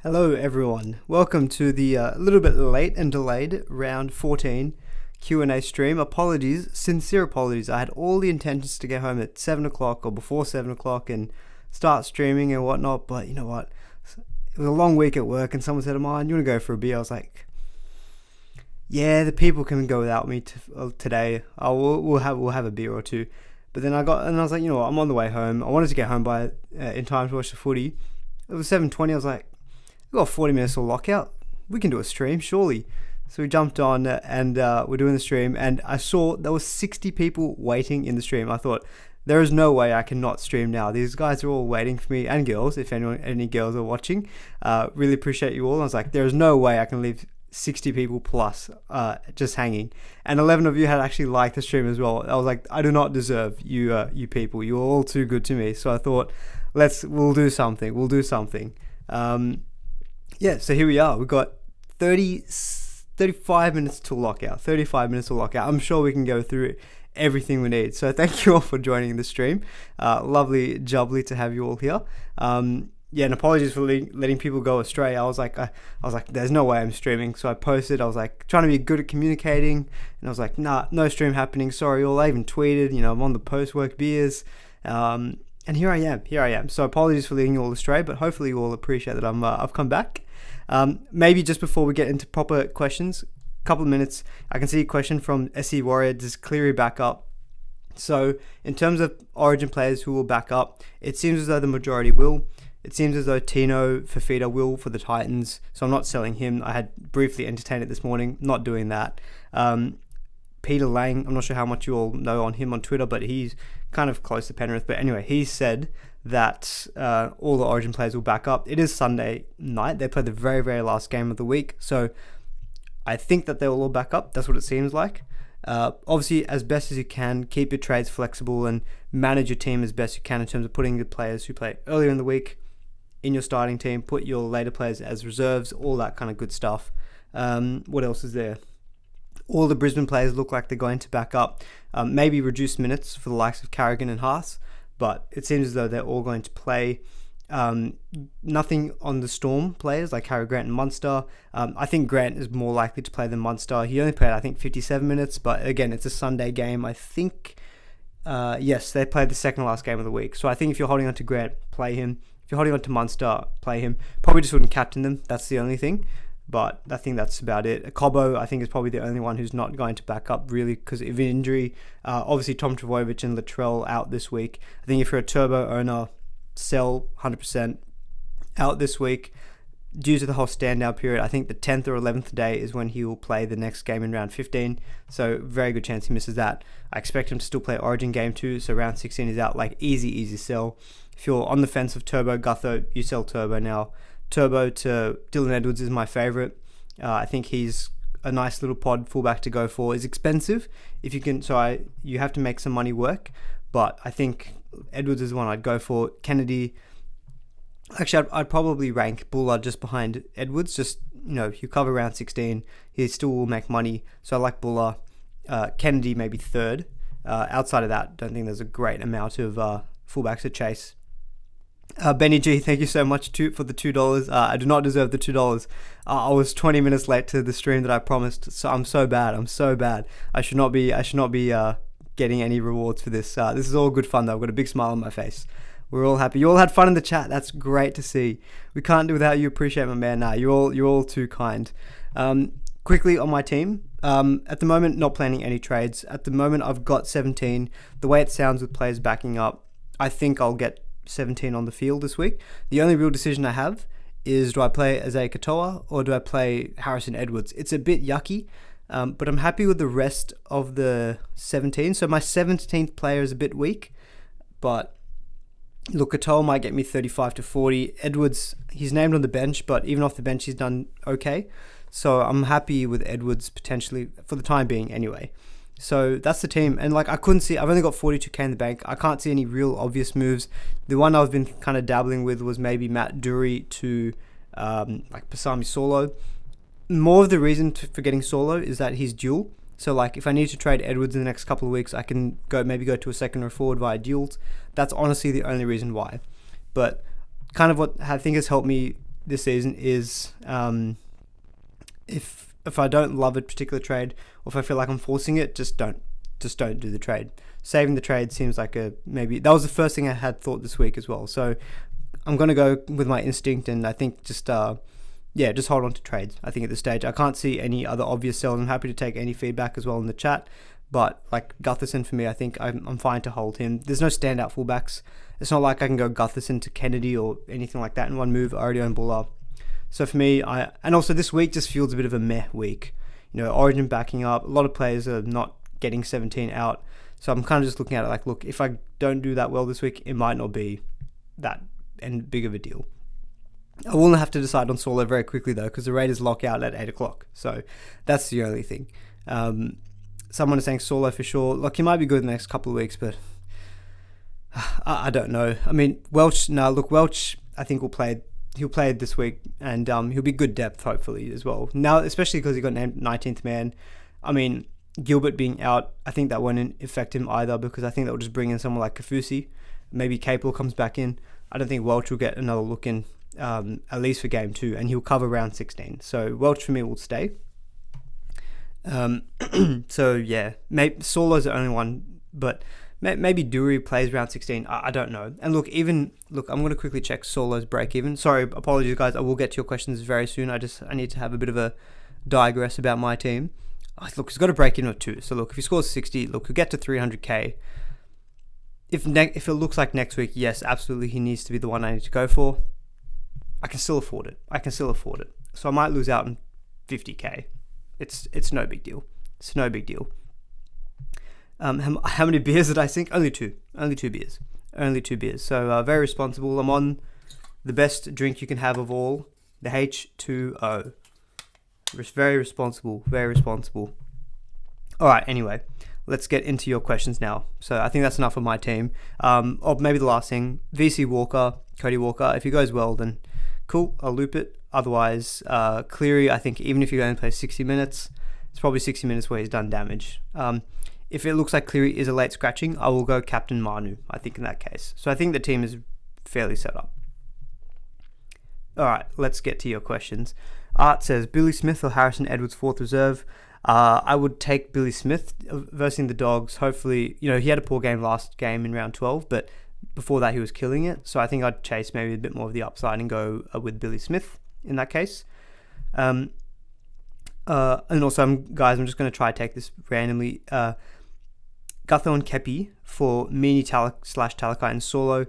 Hello everyone, welcome to the little bit late and delayed round 14 Q&A stream. Apologies, sincere apologies. I had all the intentions to get home at 7 o'clock or before 7 o'clock and start streaming and whatnot, but you know what, it was a long week at work and someone said, "Man, you want to go for a beer?" I was like, yeah, the people can go without me today. We'll have a beer or two. But then I was like, you know what, I'm on the way home. I wanted to get home by in time to watch the footy. It was 7:20. I was like, we've got 40 minutes till lockout. We can do a stream, surely. So we jumped on and we're doing the stream. And I saw there was 60 people waiting in the stream. I thought, there is no way I cannot stream now. These guys are all waiting for me, and girls, if any girls are watching. Really appreciate you all. I was like, there is no way I can leave 60 people plus just hanging. And 11 of you had actually liked the stream as well. I was like, I do not deserve you people. You're all too good to me. So I thought, we'll do something. Yeah, so here we are. We've got 35 minutes till lockout. 35 minutes till lockout. I'm sure we can go through everything we need. So thank you all for joining the stream. Lovely jubbly to have you all here. Yeah, and apologies for letting people go astray. I was like, there's no way I'm streaming. So I posted. I was like, trying to be good at communicating, and I was like, nah, no stream happening. Sorry, all. I even tweeted. I'm on the post-work beers. And here I am. So apologies for leading you all astray, but hopefully you all appreciate that I've come back. Maybe just before we get into proper questions, a couple of minutes, I can see a question from SC Warrior. Does Cleary back up? So in terms of Origin players who will back up, it seems as though the majority will. It seems as though Tino Fafita will for the Titans, so I'm not selling him. I had briefly entertained it this morning, not doing that. Peter Lang, I'm not sure how much you all know on him on Twitter, but he's kind of close to Penrith. But anyway, he said that all the Origin players will back up. It is Sunday night. They play the very, very last game of the week. So I think that they will all back up. That's what it seems like. Obviously, as best as you can, keep your trades flexible and manage your team as best you can in terms of putting the players who play earlier in the week in your starting team, put your later players as reserves, all that kind of good stuff. What else is there? All the Brisbane players look like they're going to back up. Maybe reduce minutes for the likes of Carrigan and Haas, but it seems as though they're all going to play. Nothing on the Storm players like Harry Grant and Munster. I think Grant is more likely to play than Munster. He only played, I think, 57 minutes, but again, it's a Sunday game. I think, yes, they played the second last game of the week. So I think if you're holding on to Grant, play him. If you're holding on to Munster, play him. Probably just wouldn't captain them. That's the only thing. But I think that's about it. Cobbo, I think, is probably the only one who's not going to back up, really, because of injury. Obviously, Tom Trbojevic and Latrell out this week. I think if you're a Turbo owner, sell 100% out this week. Due to the whole stand-down period, I think the 10th or 11th day is when he will play the next game in round 15. So very good chance he misses that. I expect him to still play Origin game 2, so round 16 is out. Like, easy sell. If you're on the fence of Turbo, Gutho, you sell Turbo now. Turbo to Dylan Edwards is my favourite. I think he's a nice little pod fullback to go for. It's expensive if you can, you have to make some money work, but I think Edwards is the one I'd go for. Kennedy, actually I'd probably rank Bullard just behind Edwards. Just, you cover round 16, he still will make money, so I like Bullard. Kennedy maybe third. Outside of that, don't think there's a great amount of fullbacks to chase. Benny G, thank you so much for the $2. I do not deserve the $2. I was 20 minutes late to the stream that I promised, so I'm so bad. I should not be getting any rewards for this. This is all good fun though. I've got a big smile on my face. We're all happy. You all had fun in the chat. That's great to see. We can't do without you. Appreciate my man. Nah, you're all too kind. Quickly on my team. At the moment, not planning any trades. At the moment, I've got 17. The way it sounds with players backing up, I think I'll get 17 on the field this week. The only real decision I have is, do I play Isaiah Katoa or do I play Harrison Edwards? It's a bit yucky, but I'm happy with the rest of the 17. So my 17th player is a bit weak, but look, Katoa might get me 35 to 40. Edwards, he's named on the bench, but even off the bench, he's done okay. So I'm happy with Edwards potentially for the time being anyway. So that's the team. And I couldn't see, I've only got 42k in the bank. I can't see any real obvious moves. The one I've been kind of dabbling with was maybe Matt Dury to Pasami Solo. More of the reason for getting Solo is that he's dual. So if I need to trade Edwards in the next couple of weeks, I can go to a second or forward via duels. That's honestly the only reason why. But kind of what I think has helped me this season is if I don't love a particular trade, or if I feel like I'm forcing it, just don't do the trade. Saving the trade seems like maybe that was the first thing I had thought this week as well. So I'm gonna go with my instinct, and I think just hold on to trades. I think at this stage I can't see any other obvious sells. I'm happy to take any feedback as well in the chat, but like Gutherson for me, I think I'm fine to hold him. There's no standout fullbacks. It's not like I can go Gutherson to Kennedy or anything like that in one move. I already own Buller. So for me, and also this week just feels a bit of a meh week. Origin backing up. A lot of players are not getting 17 out. So I'm kind of just looking at it like, look, if I don't do that well this week, it might not be that and big of a deal. I will have to decide on Solo very quickly though, because the Raiders lock out at 8 o'clock. So that's the only thing. Someone is saying Solo for sure. Look, he might be good in the next couple of weeks, but I don't know. I mean, Welch, I think he'll play this week, and he'll be good depth hopefully as well. Now, especially because he got named 19th man. I mean, Gilbert being out, I think that won't affect him either, because I think that will just bring in someone like Kafusi. Maybe Capel comes back in. I don't think Welch will get another look in, at least for game 2, and he'll cover round 16. So Welch for me will stay. So yeah, maybe Solo's the only one, but maybe Dury plays round 16. I don't know. And look, I'm going to quickly check Solo's break even. Sorry, apologies guys. I will get to your questions very soon. I need to have a bit of a digress about my team. Look, he's got a break even of 2. So look, if he scores 60, look, he'll get to 300k. If it looks like next week, yes, absolutely, he needs to be the one I need to go for. I can still afford it. So I might lose out on 50k. It's no big deal. It's no big deal. How many beers did I sink? Only two beers. So very responsible. I'm on the best drink you can have of all, the H2O. Very responsible. All right, anyway, let's get into your questions now. So I think that's enough of my team. Or maybe the last thing, VC Walker, Cody Walker. If he goes well, then cool, I'll loop it. Otherwise, Cleary, I think even if you only play 60 minutes, it's probably 60 minutes where he's done damage. If it looks like Cleary is a late scratching, I will go Captain Manu, I think, in that case. So I think the team is fairly set up. All right, let's get to your questions. Art says, Billy Smith or Harrison Edwards 4th reserve? I would take Billy Smith versus the Dogs. Hopefully, he had a poor game last game in round 12, but before that he was killing it. So I think I'd chase maybe a bit more of the upside and go with Billy Smith in that case. And also, I'm just going to try to take this randomly. Gutho and Kepi for Meany, Talakai and Solo.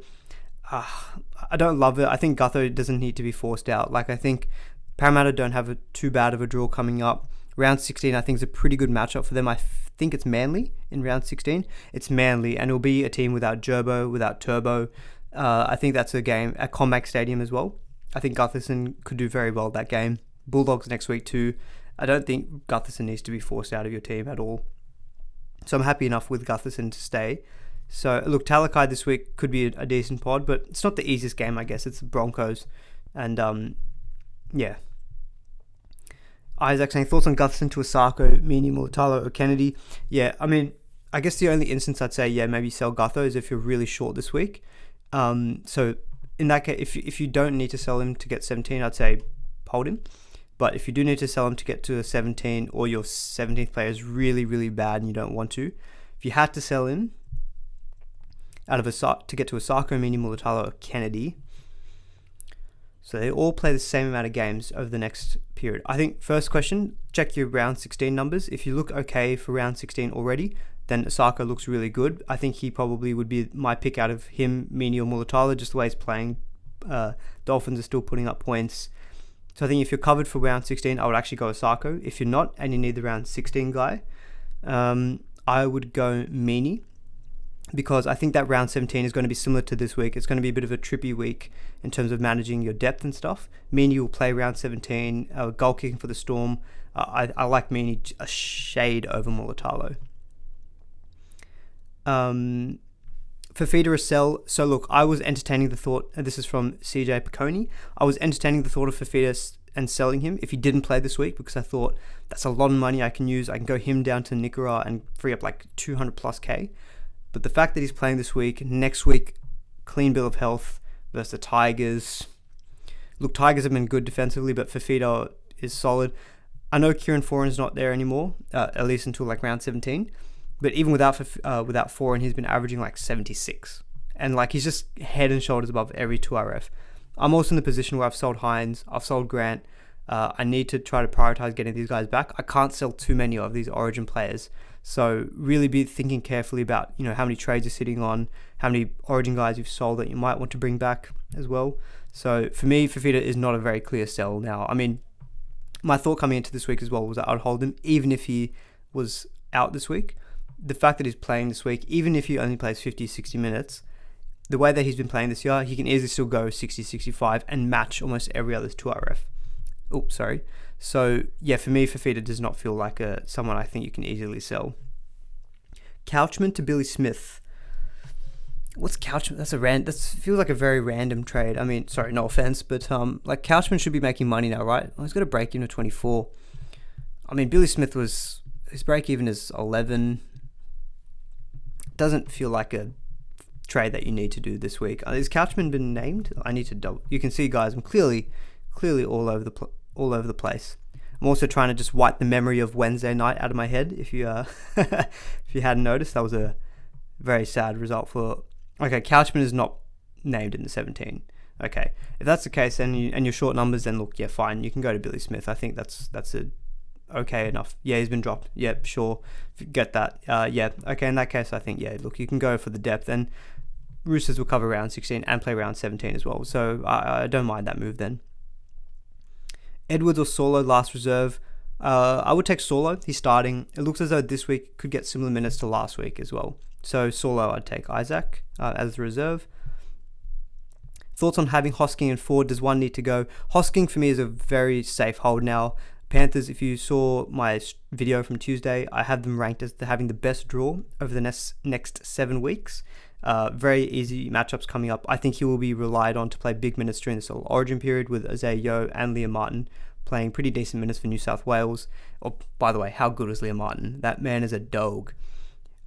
I don't love it. I think Gutho doesn't need to be forced out. Like, I think Parramatta don't have too bad of a draw coming up. Round 16, I think, is a pretty good matchup for them. I think it's Manly in round 16. It's Manly, and it'll be a team without Gerbo, without Turbo. I think that's a game at CommBank Stadium as well. I think Gutherson could do very well that game. Bulldogs next week too. I don't think Gutherson needs to be forced out of your team at all. So I'm happy enough with Gutherson to stay. So look, Talakai this week could be a decent pod, but it's not the easiest game, I guess. It's the Broncos. And yeah. Isaac saying, thoughts on Gutherson to Osako, Meany, Mulatalo or Kennedy? Yeah, I mean, I guess the only instance I'd say, yeah, maybe sell Gutho is if you're really short this week. So in that case, if you don't need to sell him to get 17, I'd say hold him. But if you do need to sell him to get to a 17, or your 17th player is really, really bad and you don't want to, if you had to sell him to get to Osako, Meany, Mulatalo or Kennedy, so they all play the same amount of games over the next period. I think first question, check your round 16 numbers. If you look okay for round 16 already, then Osako looks really good. I think he probably would be my pick out of him, Meany or Mulatalo, just the way he's playing. Dolphins are still putting up points. So I think if you're covered for round 16, I would actually go Osako. If you're not and you need the round 16 guy, I would go Meany, because I think that round 17 is going to be similar to this week. It's going to be a bit of a trippy week in terms of managing your depth and stuff. Meany will play round 17, goal kicking for the Storm. I like Meany a shade over Mulatalo. Fafita or sell. So look, I was entertaining the thought, and this is from CJ Piccone, I was entertaining the thought of Fafita and selling him if he didn't play this week, because I thought that's a lot of money I can use. I can go him down to Nicaragua and free up like 200 plus K. But the fact that he's playing this week, next week, clean bill of health versus the Tigers, Look, Tigers have been good defensively, but Fafita is solid. I know Kieran Foran's not there anymore, at least until like round 17. But even without Foran, he's been averaging like 76. And like he's just head and shoulders above every 2RF. I'm also in the position where I've sold Hines, I've sold Grant. I need to try to prioritize getting these guys back. I can't sell too many of these Origin players. So really be thinking carefully about, how many trades you're sitting on, how many Origin guys you've sold that you might want to bring back as well. So for me, Fafita is not a very clear sell now. I mean, my thought coming into this week as well was that I'd hold him even if he was out this week. The fact that he's playing this week, even if he only plays 50, 60 minutes, the way that he's been playing this year, he can easily still go 60, 65 and match almost every other 2RF. Oops, sorry. So, yeah, for me, Fafita does not feel like someone I think you can easily sell. Couchman to Billy Smith. What's Couchman? That feels like a very random trade. I mean, sorry, no offense, but like Couchman should be making money now, right? Well, he's got a break even of 24. I mean, Billy Smith his break even is 11. Doesn't feel like a trade that you need to do this week. Has Couchman been named? I need to double. You can see, guys, I'm clearly all over the place. I'm also trying to just wipe the memory of Wednesday night out of my head. If you if you hadn't noticed, that was a very sad result for. Okay, Couchman is not named in the 17. Okay, if that's the case, and you're short numbers, then look, yeah, fine. You can go to Billy Smith. I think that's a okay enough. Yeah, he's been dropped. Yep, sure. Get that. Yeah, okay. In that case, I think look, you can go for the depth, and Roosters will cover round 16 and play round 17 as well. So I don't mind that move then. Edwards or Solo last reserve. I would take Solo. He's starting. It looks as though this week could get similar minutes to last week as well. So Solo, I'd take Isaac as the reserve. Thoughts on having Hosking and Ford? Does one need to go? Hosking for me is a very safe hold now. Panthers, if you saw my video from Tuesday, I have them ranked as having the best draw over the next 7 weeks. Very easy matchups coming up. I think he will be relied on to play big minutes during this Origin period with Isaiah Yeo and Liam Martin playing pretty decent minutes for New South Wales. Oh, by the way, how good was Liam Martin? That man is a dog.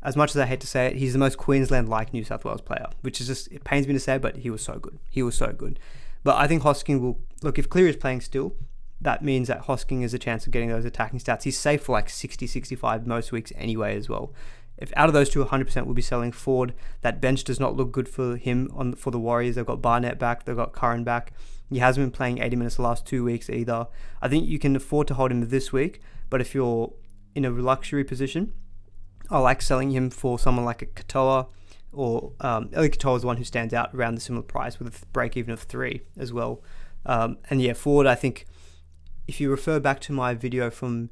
As much as I hate to say it, he's the most Queensland-like New South Wales player, which is just, it pains me to say, but he was so good. He was so good. But I think Hosking will, look, if Cleary is playing still, that means that Hosking has a chance of getting those attacking stats. He's safe for like 60, 65 most weeks anyway as well. If out of those two, 100% will be selling Ford. That bench does not look good for him for the Warriors. They've got Barnett back. They've got Curran back. He hasn't been playing 80 minutes the last 2 weeks either. I think you can afford to hold him this week, but if you're in a luxury position, I like selling him for someone like a Katoa, or Eli Katoa is the one who stands out around the similar price with a break even of 3 as well. And yeah, Ford, I think if you refer back to my video from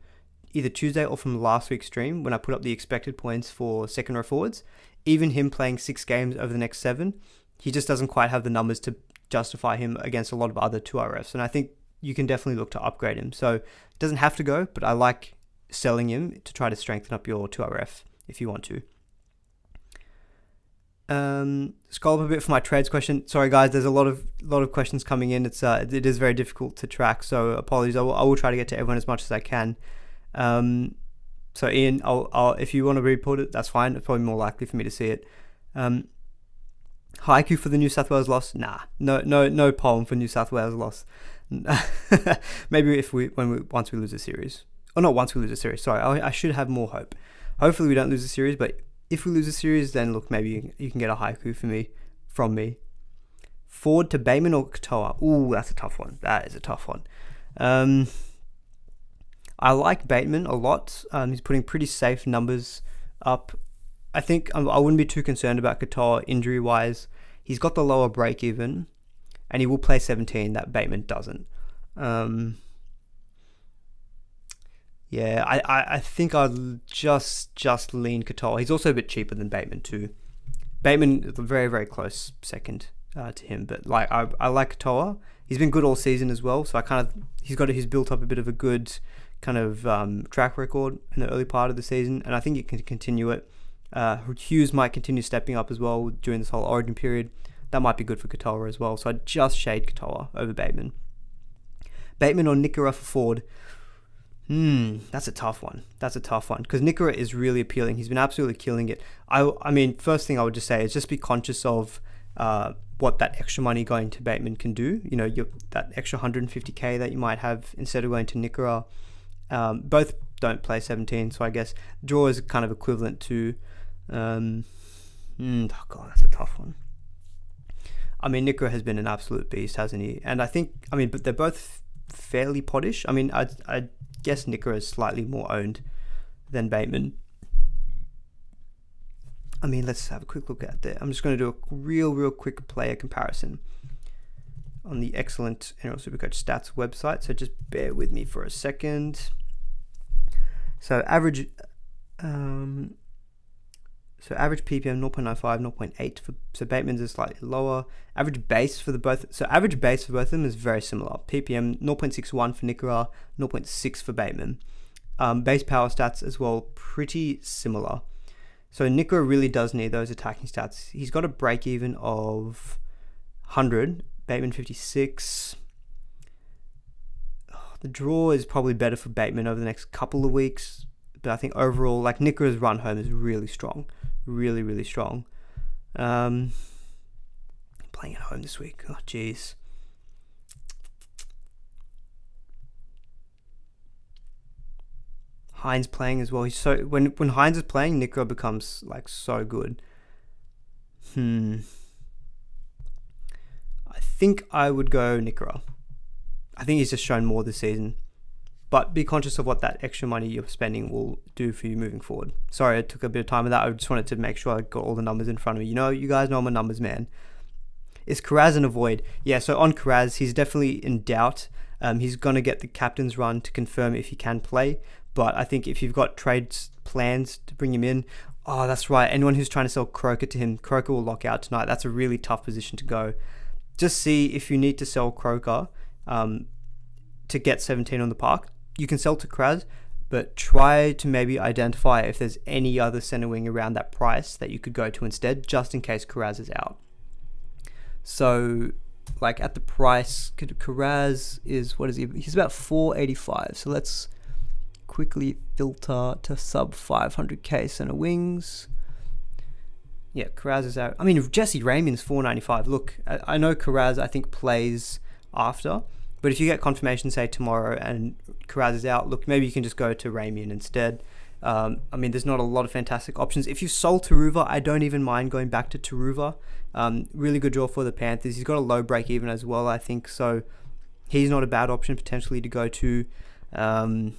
either Tuesday or from last week's stream, when I put up the expected points for second row forwards, even him playing 6 games over the next 7, he just doesn't quite have the numbers to justify him against a lot of other 2RFs. And I think you can definitely look to upgrade him. So it doesn't have to go, but I like selling him to try to strengthen up your 2RF if you want to. Scroll up a bit for my trades question. Sorry guys, there's a lot of questions coming in. It is very difficult to track, so apologies. I will try to get to everyone as much as I can. So Ian, I'll if you want to report it, that's fine. It's probably more likely for me to see it. Haiku for the New South Wales loss? Nah, no poem for New South Wales loss. Maybe once we lose a series. Oh, not once we lose a series. Sorry, I should have more hope. Hopefully we don't lose a series, but if we lose a series, then look, maybe you can get a haiku from me. Ford to Bateman or Katoa? Ooh, that's a tough one. That is a tough one. I like Bateman a lot. He's putting pretty safe numbers up. I think I wouldn't be too concerned about Katoa injury-wise. He's got the lower break even, and he will play 17. That Bateman doesn't. Yeah, I think I'd just lean Katoa. He's also a bit cheaper than Bateman too. Bateman is a very, very close second to him, but like I like Katoa. He's been good all season as well, so he's built up a bit of a good kind of track record in the early part of the season, and I think you can continue it. Hughes might continue stepping up as well during this whole Origin period. That might be good for Katoa as well, so I'd just shade Katoa over Bateman. Bateman or Nickera for Ford? That's a tough one. Because Nickera is really appealing. He's been absolutely killing it. I mean, first thing I would just say is just be conscious of what that extra money going to Bateman can do. You know, that extra 150k that you might have instead of going to Nickera. Both don't play 17, so I guess draw is kind of equivalent to. Oh god, that's a tough one. I mean, Nickera has been an absolute beast, hasn't he? And I think, but they're both fairly pottish. I mean, I guess Nickera is slightly more owned than Bateman. I mean, let's have a quick look at that. I'm just going to do a real quick player comparison on the excellent NRL SuperCoach Stats website. So just bear with me for a second. So average PPM 0.95, 0.8 so Bateman's is slightly lower. Average base for both of them is very similar. PPM 0.61 for Nickera, 0.6 for Bateman. Base power stats as well, pretty similar. So Nickera really does need those attacking stats. He's got a break even of 100, Bateman 56. The draw is probably better for Bateman over the next couple of weeks, but I think overall, like, Nickera's run home is really strong, really strong. Playing at home this week. Oh jeez. Hines playing as well. He's so when Hines is playing, Nickera becomes like so good. I think I would go Nickera. I think he's just shown more this season. But be conscious of what that extra money you're spending will do for you moving forward. Sorry, it took a bit of time with that. I just wanted to make sure I got all the numbers in front of me. You guys know I'm a numbers man. Is Kiraz an avoid? Yeah, so on Kiraz, he's definitely in doubt. He's going to get the captain's run to confirm if he can play. But I think if you've got trades plans to bring him in, oh, that's right. Anyone who's trying to sell Croker to him, Croker will lock out tonight. That's a really tough position to go. Just see if you need to sell Croker to get 17 on the park. You can sell to Kiraz, but try to maybe identify if there's any other centre wing around that price that you could go to instead, just in case Kiraz is out. So, like, at the price, Kiraz is, what is he? He's about 485. So let's quickly filter to sub 500k centre wings. Yeah, Kiraz is out. I mean, Jesse Raymond's 495. Look, I know Kiraz, I think, plays after. But if you get confirmation, say, tomorrow and Kiraz is out, look, maybe you can just go to Ramian instead. There's not a lot of fantastic options. If you sold Taruva, I don't even mind going back to Taruva. Really good draw for the Panthers. He's got a low break even as well, I think. So he's not a bad option potentially to go to. I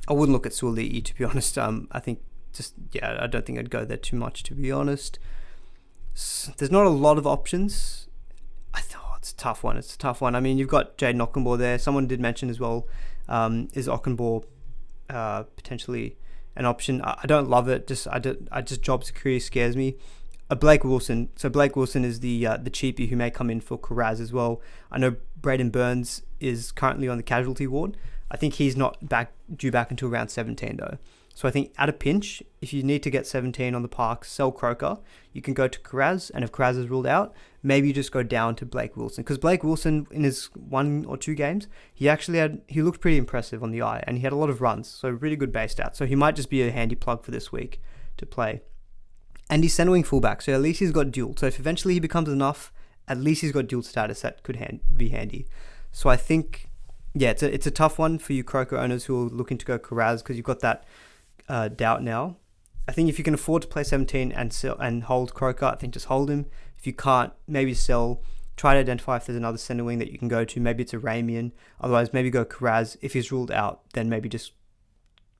wouldn't look at Suoli'i, to be honest. I don't think I'd go there too much, to be honest. There's not a lot of options. It's a tough one. I mean, you've got Jaden Ockenbaugh there. Someone did mention as well, is Ockenbaugh potentially an option? I don't love it. Just job security scares me. Blake Wilson. So Blake Wilson is the cheapie who may come in for Kiraz as well. I know Braden Burns is currently on the casualty ward. I think he's not due back until around 17 though. So I think at a pinch, if you need to get 17 on the park, sell Croker. You can go to Kiraz, and if Kiraz is ruled out, maybe you just go down to Blake Wilson. Because Blake Wilson, in his 1 or 2 games, he looked pretty impressive on the eye, and he had a lot of runs, so really good base stats. So he might just be a handy plug for this week to play. And he's centre wing fullback, so at least he's got dual. So if eventually he becomes enough, at least he's got dual status that could be handy. So I think, yeah, it's a tough one for you Croker owners who are looking to go Kiraz, because you've got that doubt now. I think if you can afford to play 17 and hold Croker, I think just hold him. If you can't, maybe sell. Try to identify if there's another centre wing that you can go to. Maybe it's a Ramian. Otherwise, maybe go Kiraz. If he's ruled out, then maybe just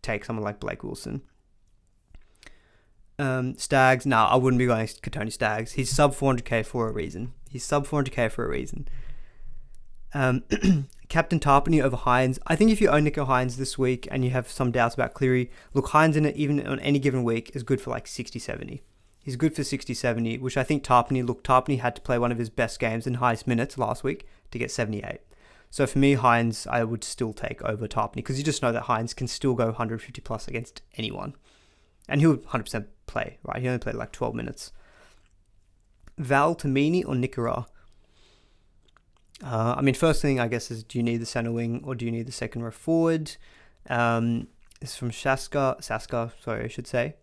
take someone like Blake Wilson. Stags, I wouldn't be going Katoni Stags. He's sub 400k for a reason. Captain Tarpany over Hines. I think if you own Nico Hines this week and you have some doubts about Cleary, look, Hines in it, even on any given week, is good for like 60-70. He's good for 60-70, which I think Tarpany had to play one of his best games and highest minutes last week to get 78. So for me, Hines, I would still take over Tarpany, because you just know that Hines can still go 150 plus against anyone. And he'll 100% play, right? He only played like 12 minutes. Val Tamini or Nickera? First thing, I guess, is do you need the centre wing or do you need the second row forward? It's from Saska, I should say.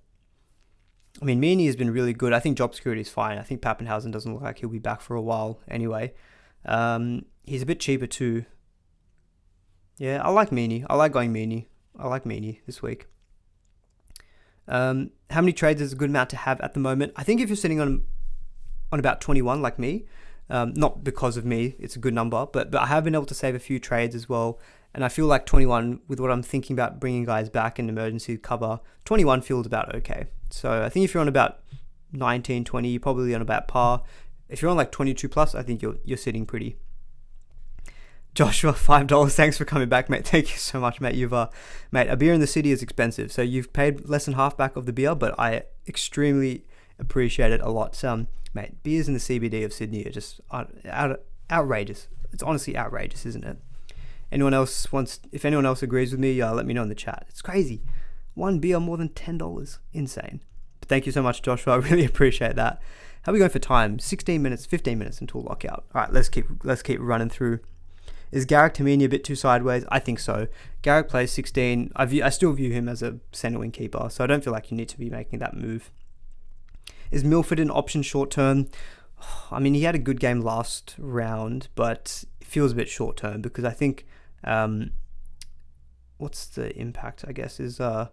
I mean, Meany has been really good. I think job security is fine. I think Pappenhausen doesn't look like he'll be back for a while anyway. He's a bit cheaper too. Yeah, I like Meany. I like going Meany. I like Meany this week. How many trades is a good amount to have at the moment? I think if you're sitting on about 21 like me, not because of me, it's a good number, but I have been able to save a few trades as well. And I feel like 21, with what I'm thinking about bringing guys back in emergency cover, 21 feels about okay. So I think if you're on about 19, 20, you're probably on about par. If you're on like 22 plus, I think you're sitting pretty. Joshua, $5. Thanks for coming back, mate. Thank you so much, mate. Mate, a beer in the city is expensive, so you've paid less than half back of the beer, but I extremely appreciate it a lot. Mate, beers in the CBD of Sydney are just outrageous. It's honestly outrageous, isn't it? If anyone else agrees with me, let me know in the chat. It's crazy. One beer more than $10. Insane. But thank you so much, Joshua. I really appreciate that. How are we going for time? 16 minutes, 15 minutes until lockout. All right, let's keep running through. Is Garrick Tamini a bit too sideways? I think so. Garrick plays 16. I still view him as a centre wing keeper, so I don't feel like you need to be making that move. Is Milford an option short term? I mean, he had a good game last round, but it feels a bit short term because I think what's the impact, I guess, is because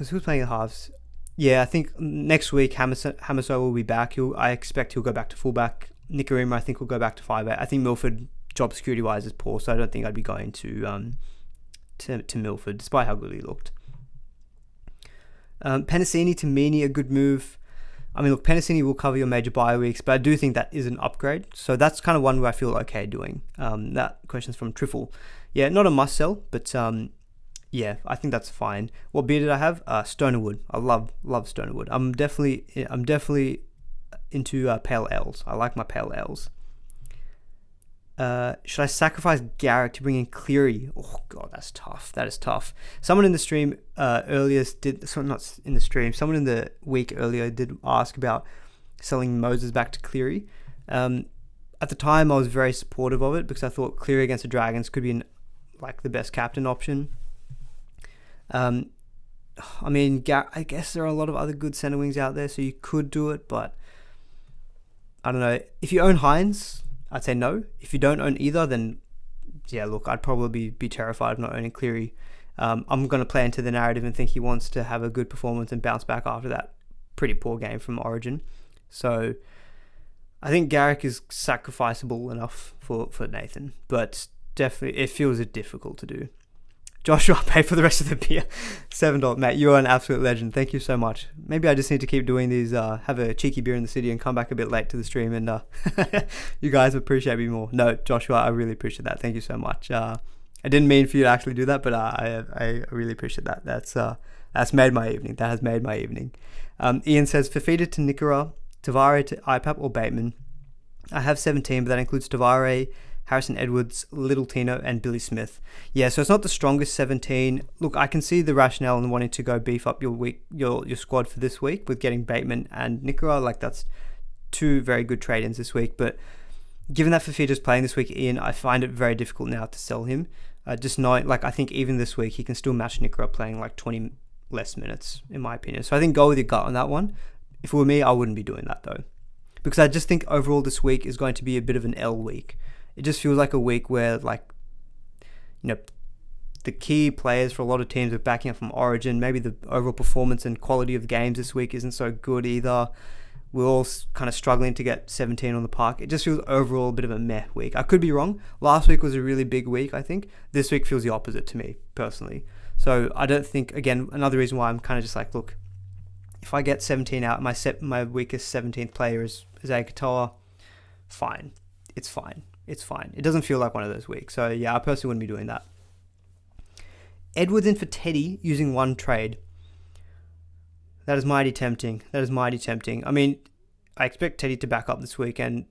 who's playing the halves? Yeah, I think next week Hamiso will be back. I expect he'll go back to fullback. Nikorima, I think, will go back to 5'8". I think Milford, job security wise, is poor, so I don't think I'd be going to Milford, despite how good he looked. Penasini to Meany, a good move. I mean, look, Penasini will cover your major bye weeks, but I do think that is an upgrade. So that's kind of one where I feel okay doing. That question's from Triffle. Yeah, not a must sell, but yeah, I think that's fine. What beer did I have? Stonerwood. I love Stonerwood. I'm definitely into pale ales. I like my pale ales. Should I sacrifice Garrick to bring in Cleary? Oh god, that's tough. That is tough. Someone in the stream someone in the week earlier did ask about selling Moses back to Cleary. At the time, I was very supportive of it because I thought Cleary against the Dragons could be the best captain option. I mean, I guess there are a lot of other good centre wings out there, so you could do it, but I don't know. If you own Hines, I'd say no. If you don't own either, then yeah, look, I'd probably be terrified of not owning Cleary. I'm going to play into the narrative and think he wants to have a good performance and bounce back after that pretty poor game from Origin. So I think Garrick is sacrificable enough for Nathan, but definitely it feels difficult to do. Joshua, pay for the rest of the beer. $7. Mate, you're an absolute legend. Thank you so much. Maybe I just need to keep doing these, have a cheeky beer in the city and come back a bit late to the stream, and you guys appreciate me more. No, Joshua, I really appreciate that. Thank you so much. I didn't mean for you to actually do that, but I really appreciate that. That's made my evening. That has made my evening. Ian says, Fafita to Nikora, Tavare to IPAP or Bateman. I have 17, but that includes Tavare, Harrison Edwards, Little Tino, and Billy Smith. Yeah, so it's not the strongest 17. Look, I can see the rationale in wanting to go beef up your squad for this week with getting Bateman and Nikora. That's two very good trade-ins this week. But given that Fafita's playing this week, Ian, I find it very difficult now to sell him. Just knowing, I think even this week he can still match Nikora playing 20 less minutes, in my opinion. So I think go with your gut on that one. If it were me, I wouldn't be doing that though, because I just think overall this week is going to be a bit of an L week. It just feels like a week where, the key players for a lot of teams are backing up from Origin. Maybe the overall performance and quality of games this week isn't so good either. We're all kind of struggling to get 17 on the park. It just feels overall a bit of a meh week. I could be wrong. Last week was a really big week, I think. This week feels the opposite to me, personally. So I don't think, again, another reason why I'm kind of just look, if I get 17 out, my weakest 17th player is Katoa, fine. It's fine. It's fine. It doesn't feel like one of those weeks. So yeah, I personally wouldn't be doing that. Edwards in for Teddy using one trade. That is mighty tempting. I mean, I expect Teddy to back up this week, and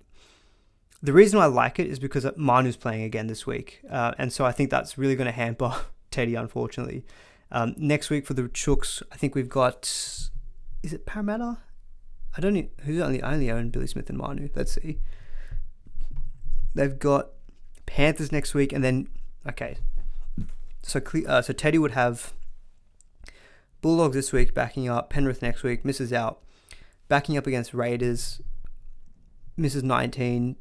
the reason I like it is because Manu's playing again this week, and so I think that's really going to hamper Teddy, unfortunately. Next week for the Chooks, I think we've got, is it Parramatta? I only own Billy Smith and Manu. Let's see. They've got Panthers next week, and then so Teddy would have Bulldogs this week backing up. Penrith next week misses out. Backing up against Raiders, misses 19.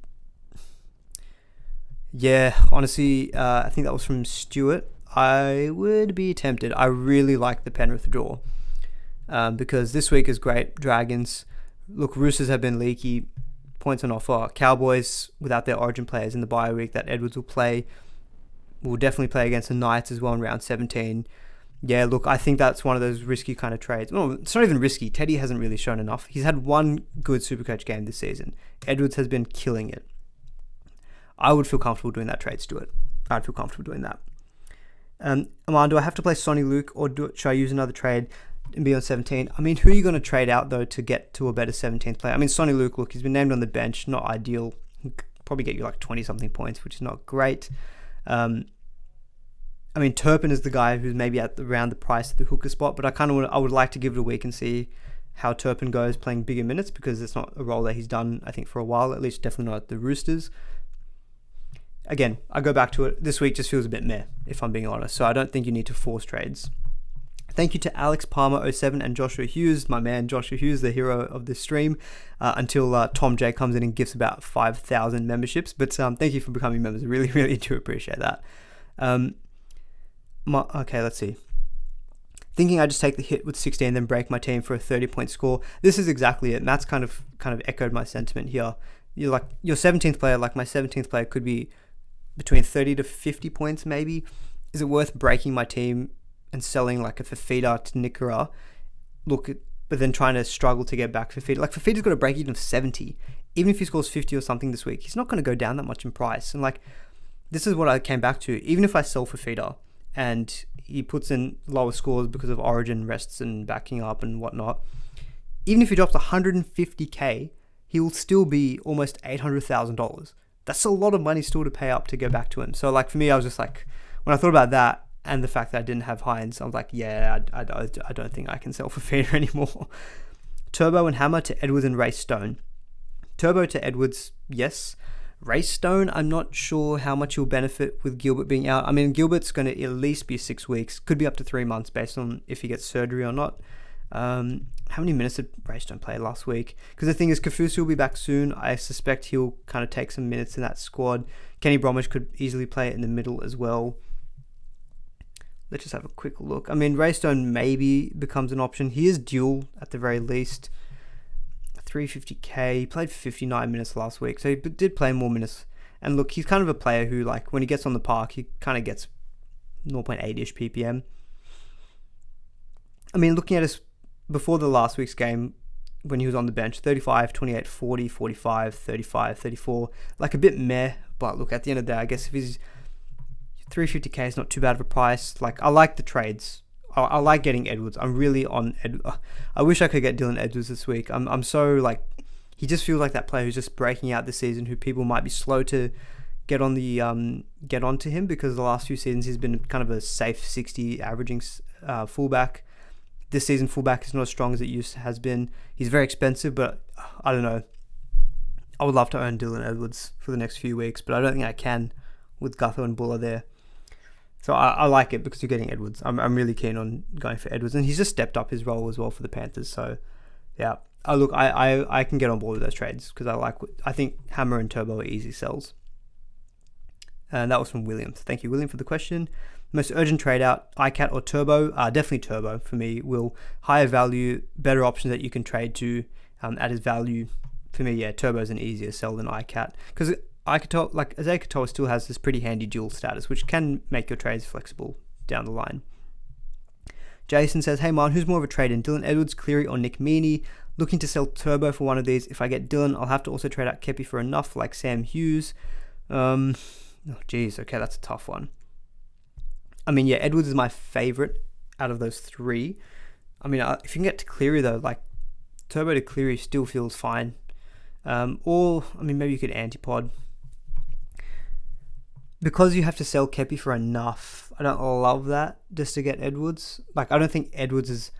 Yeah, honestly, I think that was from Stuart. I would be tempted. I really like the Penrith draw because this week is great. Dragons. Look, Roosters have been leaky. Points on offer. Cowboys, without their origin players in the bye week that Edwards will play, will definitely play against the Knights as well in round 17. Yeah, look, I think that's one of those risky kind of trades. Well, it's not even risky. Teddy hasn't really shown enough. He's had one good Supercoach game this season. Edwards has been killing it. I would feel comfortable doing that trade, Stuart. I'd feel comfortable doing that. Aman, do I have to play Sonny Luke or should I use another trade and be on 17? I mean, who are you going to trade out, though, to get to a better 17th player? I mean, Sonny Luke, look, he's been named on the bench. Not ideal. He'll probably get you like 20-something points, which is not great. I mean, Turpin is the guy who's maybe at around the price of the hooker spot, but I would like to give it a week and see how Turpin goes playing bigger minutes because it's not a role that he's done, I think, for a while, at least definitely not at the Roosters. Again, I go back to it. This week just feels a bit meh, if I'm being honest, so I don't think you need to force trades. Thank you to Alex Palmer07 and Joshua Hughes, my man Joshua Hughes, the hero of this stream, until Tom J comes in and gives about 5,000 memberships. But thank you for becoming members. I really, really do appreciate that. Okay, let's see. Thinking I just take the hit with 16, then break my team for a 30-point score. This is exactly it. Matt's kind of echoed my sentiment here. You're like your 17th player, like my 17th player, could be between 30 to 50 points maybe. Is it worth breaking my team and selling like a Fafita to Nikora? Look, but then trying to struggle to get back Fafita. Like Fafita's got a break even of 70. Even if he scores 50 or something this week, he's not going to go down that much in price. And like, this is what I came back to. Even if I sell Fafita and he puts in lower scores because of origin rests and backing up and whatnot, even if he drops 150k, he will still be almost $800,000. That's a lot of money still to pay up to go back to him. So like for me, I was just like, when I thought about that and the fact that I didn't have Hines, I was like, yeah, I don't think I can sell for Fafita anymore. Turbo and Hammer to Edwards and Ray Stone. Turbo to Edwards, yes. Ray Stone, I'm not sure how much he'll benefit with Gilbert being out. I mean, Gilbert's going to at least be 6 weeks. Could be up to 3 months based on if he gets surgery or not. How many minutes did Ray Stone play last week? Because the thing is, Kafusi will be back soon. I suspect he'll kind of take some minutes in that squad. Kenny Bromwich could easily play in the middle as well. Let's just have a quick look. I mean, Ray Stone maybe becomes an option. He is dual at the very least. 350k. He played 59 minutes last week, so he did play more minutes. And look, he's kind of a player who, like, when he gets on the park, he kind of gets 0.8-ish ppm. I mean, looking at his before the last week's game, when he was on the bench, 35, 28, 40, 45, 35, 34, like a bit meh. But look, at the end of the day, I guess if he's 350k is not too bad of a price. Like, I like the trades. I like getting Edwards. I'm really on I wish I could get Dylan Edwards this week. I'm so, like, he just feels like that player who's just breaking out this season, who people might be slow to get on the get onto him, because the last few seasons he's been kind of a safe 60 averaging fullback. This season fullback is not as strong as it has been. He's very expensive, but I don't know. I would love to own Dylan Edwards for the next few weeks, but I don't think I can with Gutho and Buller there. So I like it because you're getting Edwards. I'm really keen on going for Edwards, and he's just stepped up his role as well for the Panthers. So yeah, I can get on board with those trades because I think Hammer and Turbo are easy sells. And that was from William. So thank you, William, for the question. Most urgent trade out, iCat or Turbo? Definitely Turbo for me. Will higher value, better options that you can trade to at his value. For me, yeah, Turbo is an easier sell than iCat, because Isaiah Katoa still has this pretty handy dual status, which can make your trades flexible down the line. Jason says, hey man, who's more of a trade in, Dylan Edwards, Cleary, or Nick Meaney? Looking to sell Turbo for one of these. If I get Dylan, I'll have to also trade out Kepi for enough, like Sam Hughes. Okay, that's a tough one. I mean, yeah, Edwards is my favorite out of those three. I mean, if you can get to Cleary, though, like, Turbo to Cleary still feels fine. Or, I mean, maybe you could antipod. Because you have to sell Kepi for enough, I don't love that just to get Edwards. Like, I don't think Edwards is...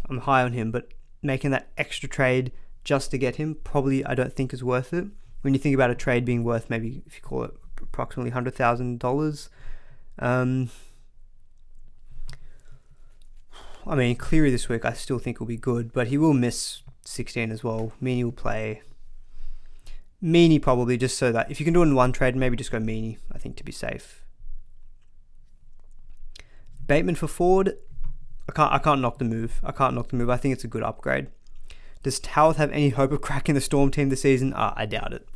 I'm high on him, but making that extra trade just to get him, probably I don't think is worth it. When you think about a trade being worth, maybe, if you call it approximately $100,000... I mean, Cleary this week I still think will be good, but he will miss 16 as well. Meaney will play. Meaney probably, just so that if you can do it in one trade, maybe just go Meaney, I think, to be safe. Bateman for Ford. I can't knock the move. I think it's a good upgrade. Does Howarth have any hope of cracking the Storm team this season? I doubt it.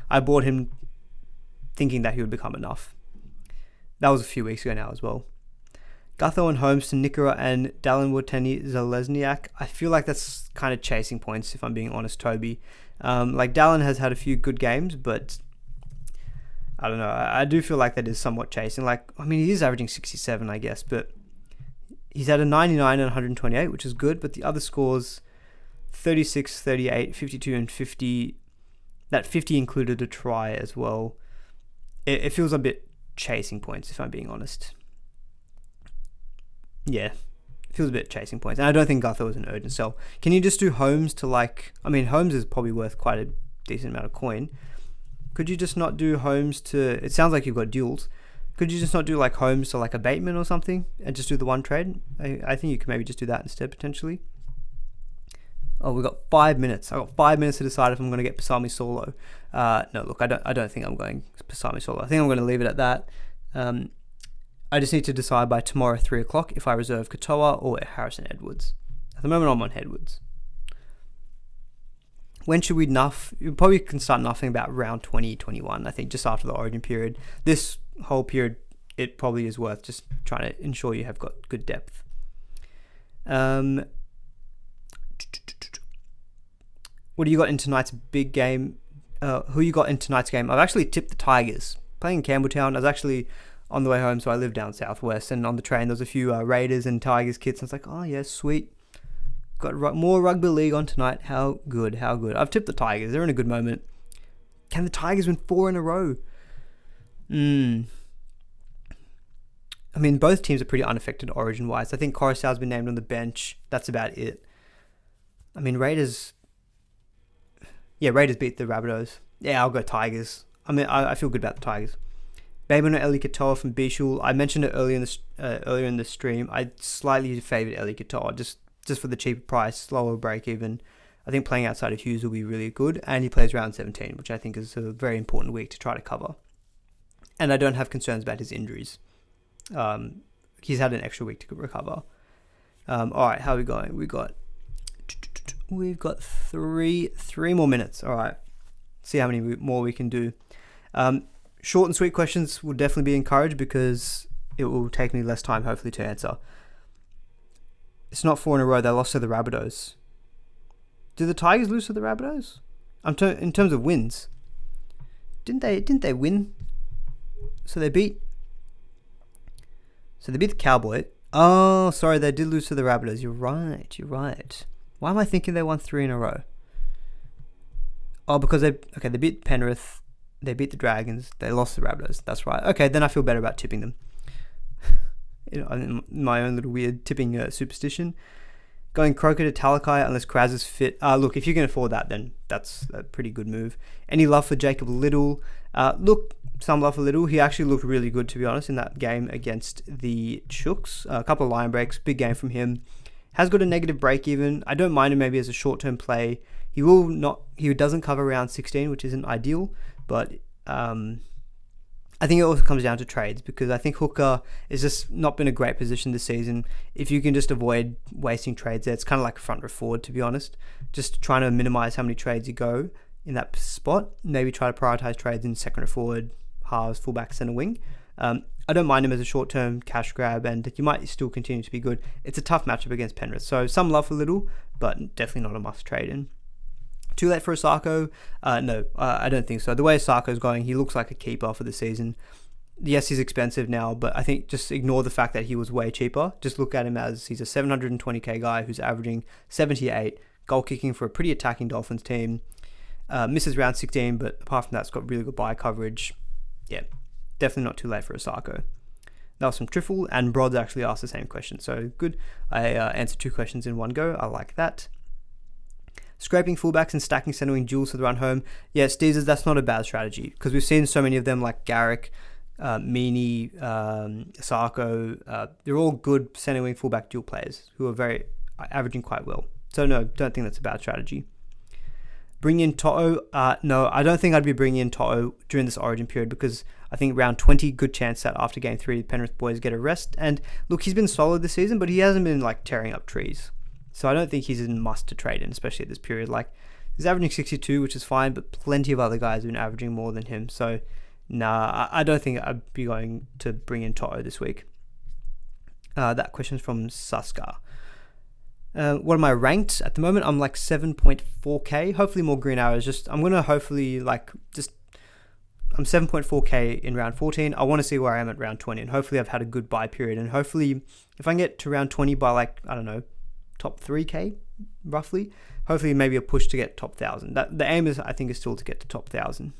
I bought him thinking that he would become enough. That was a few weeks ago now as well. Gutho and Holmes to Nikora and Dallin Wateni-Zalesniak. I feel like that's kind of chasing points, if I'm being honest, Toby. Dallin has had a few good games, but I don't know. I do feel like that is somewhat chasing. He is averaging 67, I guess, but he's had a 99 and 128, which is good, but the other scores 36, 38, 52, and 50. That 50 included a try as well. It feels a bit chasing points, if I'm being honest. Yeah, it feels a bit chasing points. And I don't think Gutho is an urgent sell. Can you just do Holmes to Holmes is probably worth quite a decent amount of coin. Could you just not do Holmes to... It sounds like you've got duels. Could you just not do Holmes to a Bateman or something and just do the one trade? I think you could maybe just do that instead, potentially. Oh, we've got 5 minutes. I've got 5 minutes to decide if I'm going to get Pasami solo. No, look, I don't think I'm going Pasami solo. I think I'm going to leave it at that. I just need to decide by tomorrow 3 o'clock if I reserve Katoa or Harrison Edwards. At the moment, I'm on Edwards. When should we nuff? You probably can start nuffing about round 20, 21, I think, just after the origin period. This whole period, it probably is worth just trying to ensure you have got good depth. What do you got in tonight's big game? Who you got in tonight's game? I've actually tipped the Tigers. Playing in Campbelltown, I was actually on the way home, so I live down southwest, and on the train there was a few Raiders and Tigers kits, and I was like, oh yeah, sweet. Got more rugby league on tonight. How good. I've tipped the Tigers. They're in a good moment. Can the Tigers win 4 in a row? Both teams are pretty unaffected origin-wise. I think Coruscant's been named on the bench. That's about it. Raiders... Yeah, Raiders beat the Rabbitohs. Yeah, I'll go Tigers. I feel good about the Tigers. Bateman or Eli Katoa from Bishul. I mentioned it earlier in the stream. I slightly favoured Eli Katoa just for the cheaper price, lower break even. I think playing outside of Hughes will be really good, and he plays round 17, which I think is a very important week to try to cover. And I don't have concerns about his injuries. He's had an extra week to recover. All right, how are we going? We've got three more minutes. All right, see how many more we can do. Short and sweet questions will definitely be encouraged because it will take me less time, hopefully, to answer. It's not 4 in a row. They lost to the Rabbitohs. Did the Tigers lose to the Rabbitohs? In terms of wins, didn't they win? So they beat the Cowboy. Oh, sorry, they did lose to the Rabbitohs. You're right. Why am I thinking they won 3 in a row? Oh, because they beat Penrith, they beat the Dragons, they lost the Rabbitohs. That's right. Okay, then I feel better about tipping them. My own little weird tipping superstition. Going Croker to Talakai unless Kraz is fit. Look, if you can afford that, then that's a pretty good move. Any love for Jacob Little? Some love for Little. He actually looked really good, to be honest, in that game against the Chooks. A couple of line breaks, big game from him. Has got a negative break even. I don't mind him maybe as a short-term play. He doesn't cover round 16, which isn't ideal, but I think it also comes down to trades because I think Hooker has just not been a great position this season. If you can just avoid wasting trades there, it's kind of like a front row forward, to be honest. Just trying to minimize how many trades you go in that spot. Maybe try to prioritize trades in second row forward, halves, fullback, centre wing. I don't mind him as a short-term cash grab, and you might still continue to be good. It's a tough matchup against Penrith, so some love for Little, but definitely not a must trade in. Too late for Osako? No, I don't think so. The way Osako's going, he looks like a keeper for the season. Yes, he's expensive now, but I think just ignore the fact that he was way cheaper. Just look at him as he's a 720k guy who's averaging 78, goal kicking for a pretty attacking Dolphins team. Misses round 16, but apart from that, it's got really good buy coverage. Yeah, definitely not too late for Osako. That was from Triffle, and Brod's actually asked the same question. So good. I answered 2 questions in one go. I like that. Scraping fullbacks and stacking centering duels for the run home. Yeah, Steezers, that's not a bad strategy because we've seen so many of them like Garrick Meany, Sarko, they're all good centre wing fullback dual players who are very averaging quite well. So no, don't think that's a bad strategy. Bring in To'o. No, I don't think I'd be bringing in To'o during this origin period because I think round 20, good chance that after game 3, the Penrith boys get a rest. And look, he's been solid this season, but he hasn't been like tearing up trees. So I don't think he's a must to trade in, especially at this period. Like, he's averaging 62, which is fine, but plenty of other guys have been averaging more than him. So nah, I don't think I'd be going to bring in To'o this week. That question's from Saska. What am I ranked? At the moment, I'm like 7.4k. Hopefully more green arrows. I'm going to hopefully I'm 7.4k in round 14. I want to see where I am at round 20. And hopefully I've had a good buy period. And hopefully if I can get to round 20 by top 3k, roughly. Hopefully maybe a push to get top 1,000. The aim is still to get to top 1,000.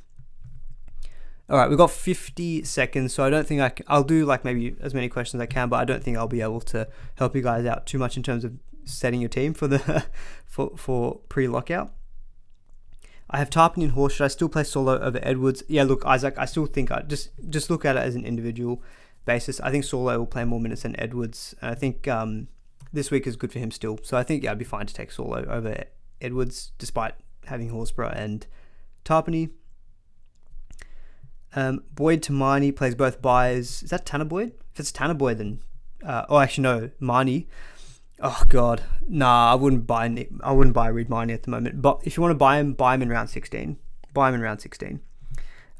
All right, we've got 50 seconds, so I don't think I'll do maybe as many questions as I can, but I don't think I'll be able to help you guys out too much in terms of setting your team for the for pre-lockout. I have Tarpany and Horse. Should I still play Solo over Edwards? Yeah, look, Isaac, I still think I just look at it as an individual basis. I think Solo will play more minutes than Edwards. And I think this week is good for him still. So I think I'd be fine to take Solo over Edwards, despite having Horsburgh and Tarpany. Boyd to Marnie plays both buys. Is that Tanner Boyd? If it's Tanner Boyd, then Marnie. Oh god, nah, I wouldn't buy Reed Marnie at the moment. But if you want to buy him in round 16. Buy him in round 16.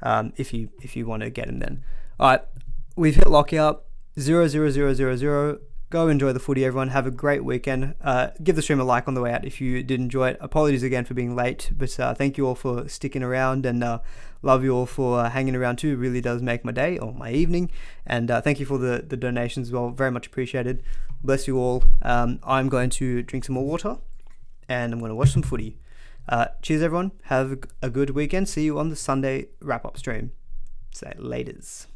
If you want to get him then. All right, we've hit lockout 00000. Go enjoy the footy, everyone. Have a great weekend. Give the stream a like on the way out if you did enjoy it. Apologies again for being late, but thank you all for sticking around, and love you all for hanging around too. It really does make my day or my evening. And thank you for the donations as well. Very much appreciated. Bless you all. I'm going to drink some more water, and I'm going to watch some footy. Cheers, everyone. Have a good weekend. See you on the Sunday wrap-up stream. Say laters.